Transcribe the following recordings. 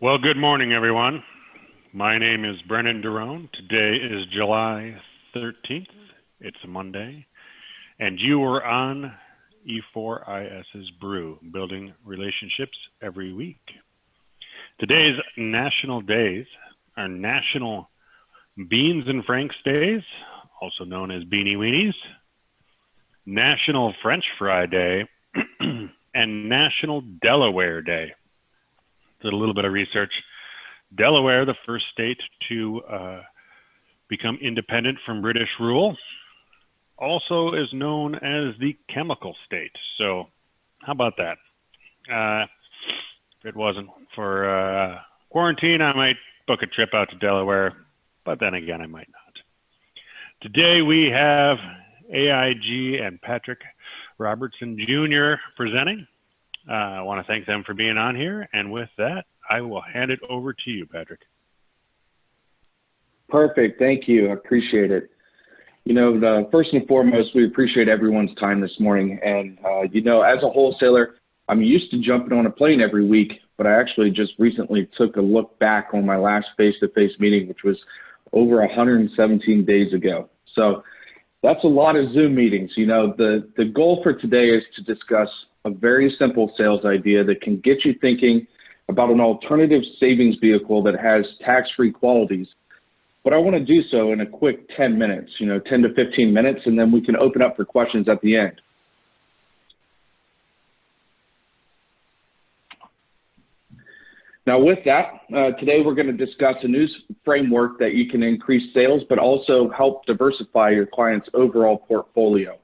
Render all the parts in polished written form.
Well, good morning, everyone. My name is Brennan Derone. Today is July 13th. It's a Monday. And you are on E4IS's BREW, Building Relationships Every Week. Today's national days are National Beans and Franks Days, also known as Beanie Weenies, National French Fry Day, and National Delaware Day. Did a little bit of research. Delaware, the first state to become independent from British rule, also is known as the chemical state. So how about that? If it wasn't for quarantine, I might book a trip out to Delaware, but then again, I might not. Today we have AIG and Patrick Robertson Jr. presenting. I want to thank them for being on here. And with that, I will hand it over to you, Patrick. Perfect. Thank you. I appreciate it. First and foremost, we appreciate everyone's time this morning. And, as a wholesaler, I'm used to jumping on a plane every week, but I actually just recently took a look back on my last face-to-face meeting, which was over 117 days ago. So that's a lot of Zoom meetings. The goal for today is to discuss a very simple sales idea that can get you thinking about an alternative savings vehicle that has tax-free qualities. But I want to do so in a quick 10 minutes, 10 to 15 minutes, and then we can open up for questions at the end. Now with that, today we're going to discuss a new framework that you can increase sales, but also help diversify your client's overall portfolio.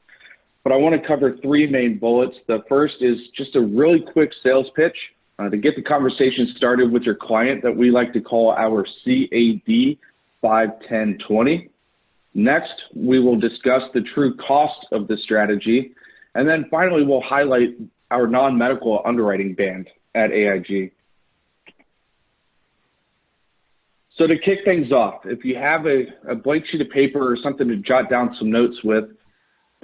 But I want to cover three main bullets. The first is just a really quick sales pitch to get the conversation started with your client that we like to call our CAD 5-10-20. Next, we will discuss the true cost of the strategy. And then finally, we'll highlight our non-medical underwriting band at AIG. So to kick things off, if you have a blank sheet of paper or something to jot down some notes with,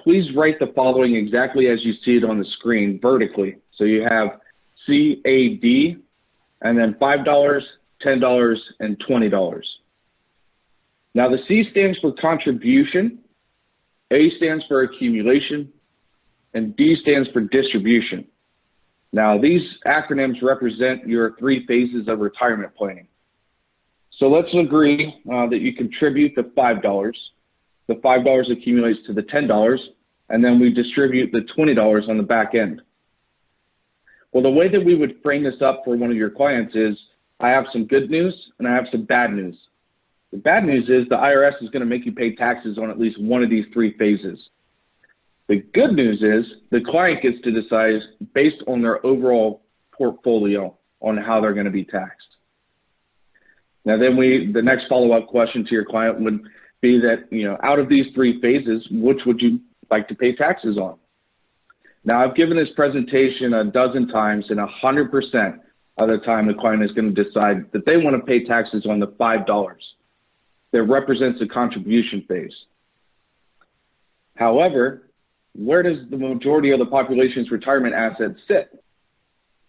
please write the following exactly as you see it on the screen vertically. So you have CAD and then $5, $10, and $20. Now the C stands for contribution, A stands for accumulation, and D stands for distribution. Now these acronyms represent your three phases of retirement planning. So let's agree that you contribute the $5. The $5 accumulates to the $10, and then we distribute the $20 on the back end. Well, the way that we would frame this up for one of your clients is, I have some good news and I have some bad news. The bad news is the IRS is going to make you pay taxes on at least one of these three phases. The good news is the client gets to decide based on their overall portfolio on how they're going to be taxed. Now then the next follow-up question to your client would be that, out of these three phases, which would you like to pay taxes on? Now, I've given this presentation a dozen times, and 100% of the time the client is going to decide that they want to pay taxes on the $5 that represents the contribution phase. However, where does the majority of the population's retirement assets sit?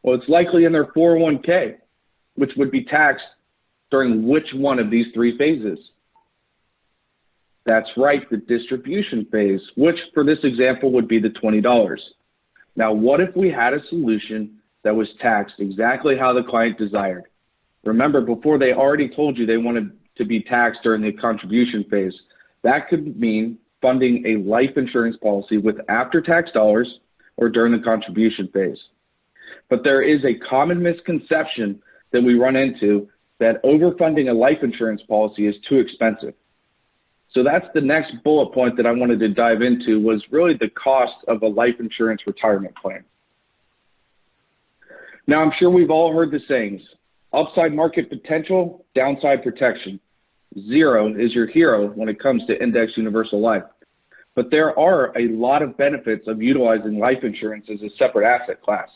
Well, it's likely in their 401k, which would be taxed during which one of these three phases? That's right, the distribution phase, which for this example would be the $20. Now, what if we had a solution that was taxed exactly how the client desired? Remember, before they already told you they wanted to be taxed during the contribution phase. That could mean funding a life insurance policy with after-tax dollars or during the contribution phase. But there is a common misconception that we run into that overfunding a life insurance policy is too expensive. So that's the next bullet point that I wanted to dive into, was really the cost of a life insurance retirement plan. Now, I'm sure we've all heard the sayings, upside market potential, downside protection. Zero is your hero when it comes to index universal life. But there are a lot of benefits of utilizing life insurance as a separate asset class.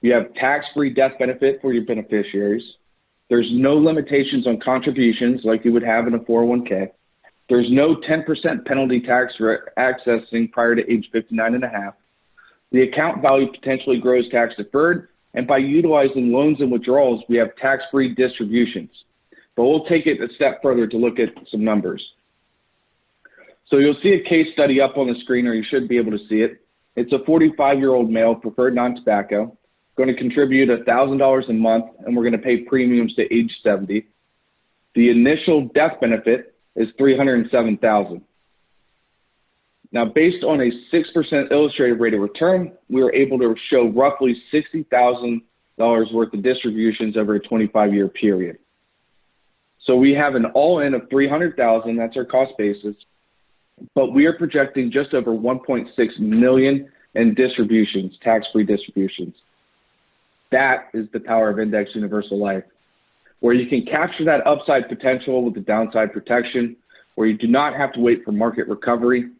You have tax-free death benefit for your beneficiaries. There's no limitations on contributions like you would have in a 401k. There's no 10% penalty tax for accessing prior to age 59 and a half. The account value potentially grows tax deferred, And by utilizing loans and withdrawals, we have tax-free distributions. But we'll take it a step further to look at some numbers. So you'll see a case study up on the screen, or you should be able to see it. It's a 45-year-old male, preferred non-tobacco, going to contribute $1,000 a month, and we're going to pay premiums to age 70. The initial death benefit is $307,000. Now, based on a 6% illustrated rate of return, we were able to show roughly $60,000 worth of distributions over a 25-year period. So we have an all-in of $300,000, that's our cost basis, but we are projecting just over $1.6 million in distributions, tax-free distributions. That is the power of Index Universal Life, where you can capture that upside potential with the downside protection, where you do not have to wait for market recovery.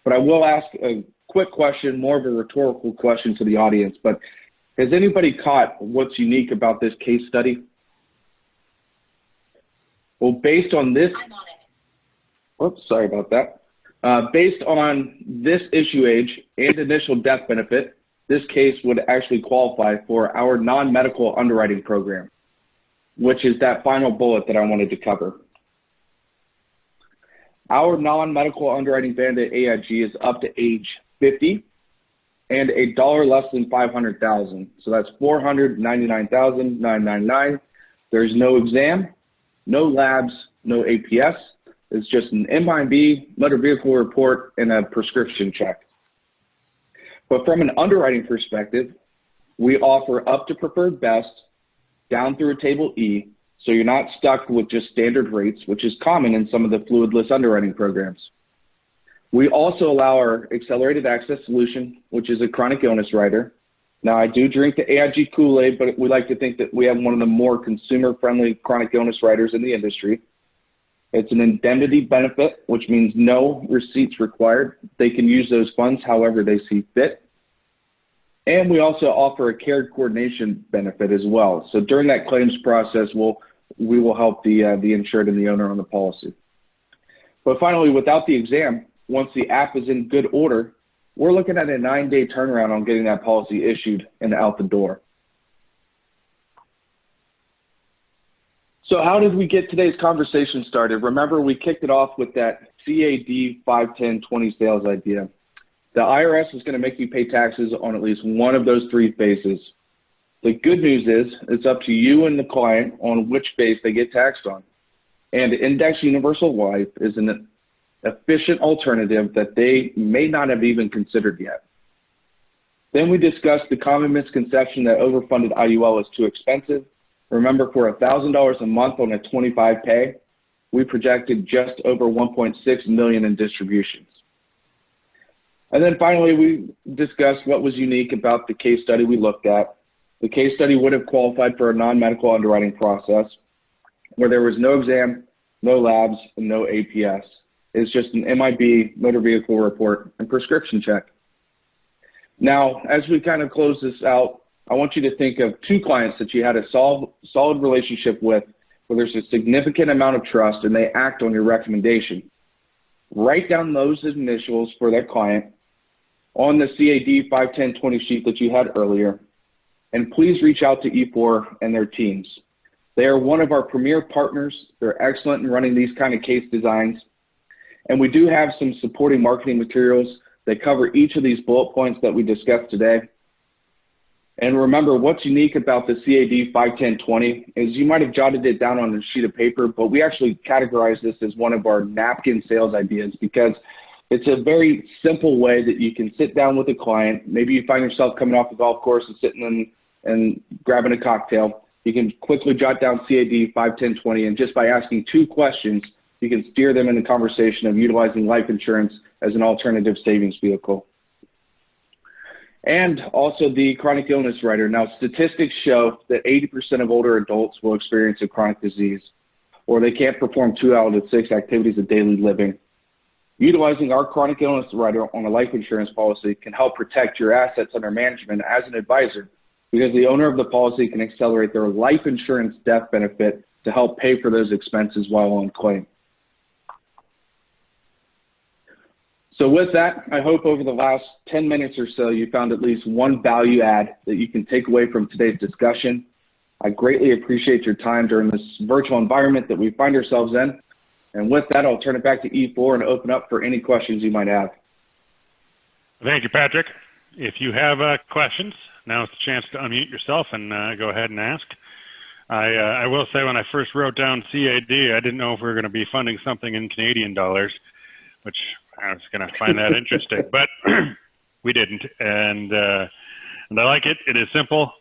But I will ask a quick question, more of a rhetorical question to the audience, but has anybody caught what's unique about this case study? Well, based on this, oops, sorry about that. Based on this issue age and initial death benefit, this case would actually qualify for our non-medical underwriting program, which is that final bullet that I wanted to cover. Our non-medical underwriting band at AIG is up to age 50 and $1 less than $500,000. So that's $499,999. There's no exam, no labs, no APS. It's just an MIB, motor vehicle report, and a prescription check. But from an underwriting perspective, we offer up to preferred best down through a table E, so you're not stuck with just standard rates, which is common in some of the fluidless underwriting programs. We also allow our accelerated access solution, which is a chronic illness rider. Now, I do drink the AIG Kool-Aid, but we like to think that we have one of the more consumer-friendly chronic illness riders in the industry. It's an indemnity benefit, which means no receipts required. They can use those funds however they see fit. And we also offer a care coordination benefit as well. So during that claims process, we will help the insured and the owner on the policy. But finally, without the exam, once the app is in good order, we're looking at a 9-day turnaround on getting that policy issued and out the door. So how did we get today's conversation started? Remember, we kicked it off with that CAD 51020 sales idea. The IRS is going to make you pay taxes on at least one of those 3 phases. The good news is it's up to you and the client on which phase they get taxed on. And Index Universal Life is an efficient alternative that they may not have even considered yet. Then we discussed the common misconception that overfunded IUL is too expensive. Remember, for $1,000 a month on a 25 pay, we projected just over $1.6 million in distributions. And then finally, we discussed what was unique about the case study we looked at. The case study would have qualified for a non-medical underwriting process where there was no exam, no labs, and no APS. It's just an MIB, motor vehicle report, and prescription check. Now, as we kind of close this out, I want you to think of 2 clients that you had a solid relationship with, where there's a significant amount of trust and they act on your recommendation. Write down those initials for that client on the CAD 51020 sheet that you had earlier, and please reach out to E4 and their teams. They are one of our premier partners. They're excellent in running these kind of case designs. And we do have some supporting marketing materials that cover each of these bullet points that we discussed today. And remember, what's unique about the CAD 51020 is you might have jotted it down on a sheet of paper, but we actually categorize this as one of our napkin sales ideas because it's a very simple way that you can sit down with a client. Maybe you find yourself coming off the golf course and sitting in and grabbing a cocktail. You can quickly jot down CAD 51020, and just by asking 2 questions, you can steer them in the conversation of utilizing life insurance as an alternative savings vehicle. And also the chronic illness rider. Now, statistics show that 80% of older adults will experience a chronic disease, or they can't perform 2 out of 6 activities of daily living. Utilizing our chronic illness rider on a life insurance policy can help protect your assets under management as an advisor, because the owner of the policy can accelerate their life insurance death benefit to help pay for those expenses while on claim. So with that, I hope over the last 10 minutes or so, you found at least one value add that you can take away from today's discussion. I greatly appreciate your time during this virtual environment that we find ourselves in. And with that, I'll turn it back to E4 and open up for any questions you might have. Thank you, Patrick. If you have questions, now is the chance to unmute yourself and go ahead and ask. I will say when I first wrote down CAD, I didn't know if we were going to be funding something in Canadian dollars, which I was going to find that interesting, but we didn't. And I like it. It is simple.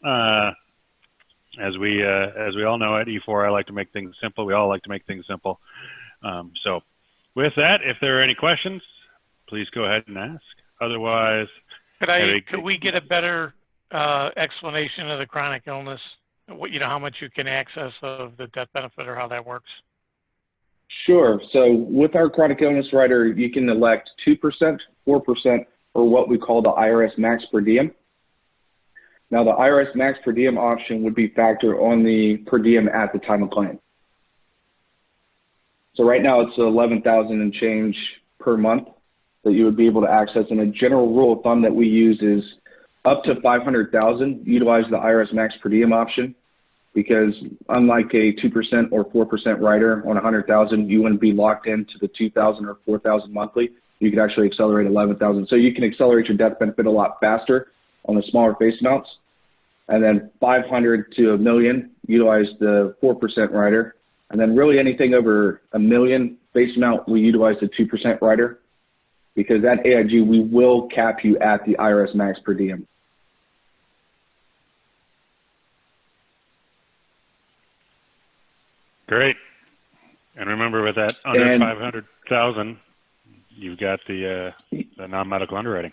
As we all know at E4, I like to make things simple. We all like to make things simple. So with that, if there are any questions, please go ahead and ask. Otherwise, could we get a better explanation of the chronic illness? How much you can access of the death benefit or how that works? Sure. So with our chronic illness rider, you can elect 2%, 4%, or what we call the IRS max per diem. Now, the IRS max per diem option would be factored on the per diem at the time of claim. So right now it's 11,000 and change per month that you would be able to access. And a general rule of thumb that we use is up to 500,000, utilize the IRS max per diem option, because unlike a 2% or 4% rider on 100,000, you wouldn't be locked into the 2,000 or 4,000 monthly. You could actually accelerate 11,000. So you can accelerate your death benefit a lot faster on the smaller face amounts. And then 500 to a million, utilize the 4% rider. And then really anything over a million face amount, we utilize the 2% rider, because at AIG, we will cap you at the IRS max per diem. great. And remember, with that under 500,000, you've got the non-medical underwriting.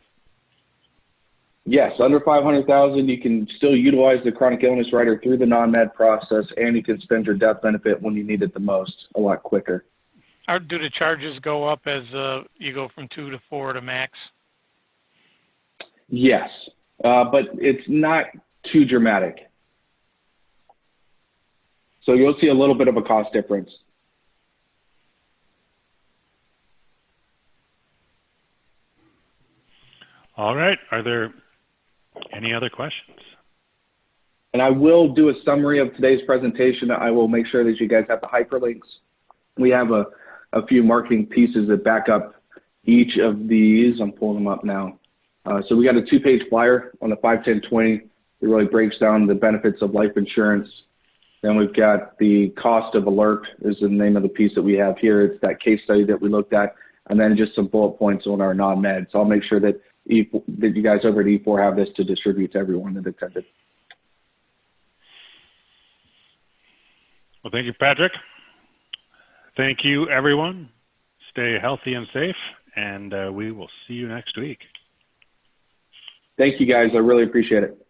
Yes, under 500,000, you can still utilize the chronic illness rider through the non-med process, and you can spend your death benefit when you need it the most, a lot quicker. Do the charges go up as you go from 2 to 4 to max? Yes, but it's not too dramatic. So you'll see a little bit of a cost difference. All right. Are there any other questions? And I will do a summary of today's presentation. I will make sure that you guys have the hyperlinks. We have a few marketing pieces that back up each of these. I'm pulling them up now. So we got a 2-page flyer on the 5/10/20. It really breaks down the benefits of life insurance. Then we've got the cost of alert is the name of the piece that we have here. It's that case study that we looked at, and then just some bullet points on our non-med. So I'll make sure that you guys over at E4 have this to distribute to everyone that attended. Well, thank you, Patrick. Thank you, everyone. Stay healthy and safe, and we will see you next week. Thank you, guys. I really appreciate it.